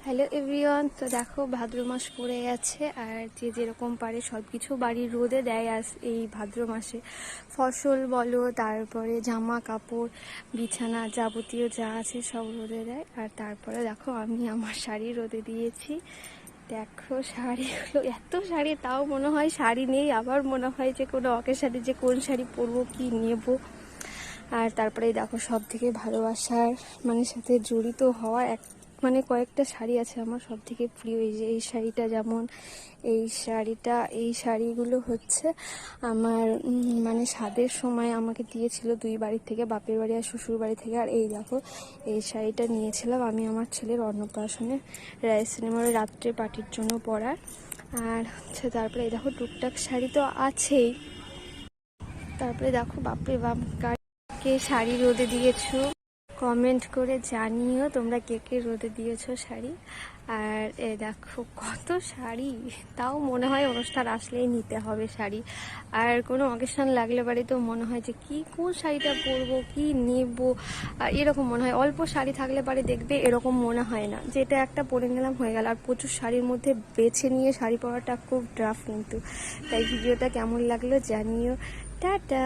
Hello everyone. তো দেখো ভাদ্র মাস পড়ে গেছে, আর যে যেরকম পারে সব কিছু বাড়ির রোদে দেয়। আজ এই ভাদ্র মাসে ফসল বলো, তারপরে জামা কাপড় বিছানা যাবতীয় যা আছে সব রোদে দেয়। আর তারপরে দেখো আমি আমার শাড়ি রোদে দিয়েছি। দেখো শাড়িগুলো, এত শাড়ি, তাও মনে হয় শাড়ি নেই, আবার মনে হয় যে কোনো অকেশানে যে কোন শাড়ি পরবো কি নেব। আর তারপরে দেখো সব থেকে ভালোবাসার সাথে জড়িত হওয়া কয়েকটা শাড়ি আছে আমার সব থেকে প্রিয়। এই যে এই শাড়িটা, যেমন এই শাড়িগুলো হচ্ছে আমার স্বাদের সময় আমাকে দিয়েছিল দুই বাড়ি থেকে, বাপের বাড়ি আর শ্বশুর বাড়ি থেকে। আর এই দেখো এই শাড়িটা নিয়েছিলাম আমি আমার ছেলের অন্নপ্রাশনে রায় সিনেমার রাত্রে পার্টির জন্য পরার। আর হচ্ছে তারপরে এই দেখো টুকটাক শাড়ি তো আছেই। তারপরে দেখো বাপরে বাপ, কে শাড়ি রোদে দিয়েছো কমেন্ট করে জানিও তোমরা কে কে রোদে দিয়েছো শাড়ি। আর দেখো কত শাড়ি, তাও মনে হয় অনুষ্ঠান আসলেই নিতে হবে শাড়ি। আর কোনো অকেশন লাগলে বাড়ি তো মনে হয় যে কোন শাড়িটা পরবো, কি নেব, এরকম মনে হয়। অল্প শাড়ি থাকলে বাড়ি দেখবে এরকম মনে হয় না, যেটা একটা পরে নিলাম হয়ে গেল। আর প্রচুর শাড়ির মধ্যে বেছে নিয়ে শাড়ি পরাটা খুব টাফ কিন্তু। তাই ভিডিওটা কেমন লাগলো জানিও। টাটা।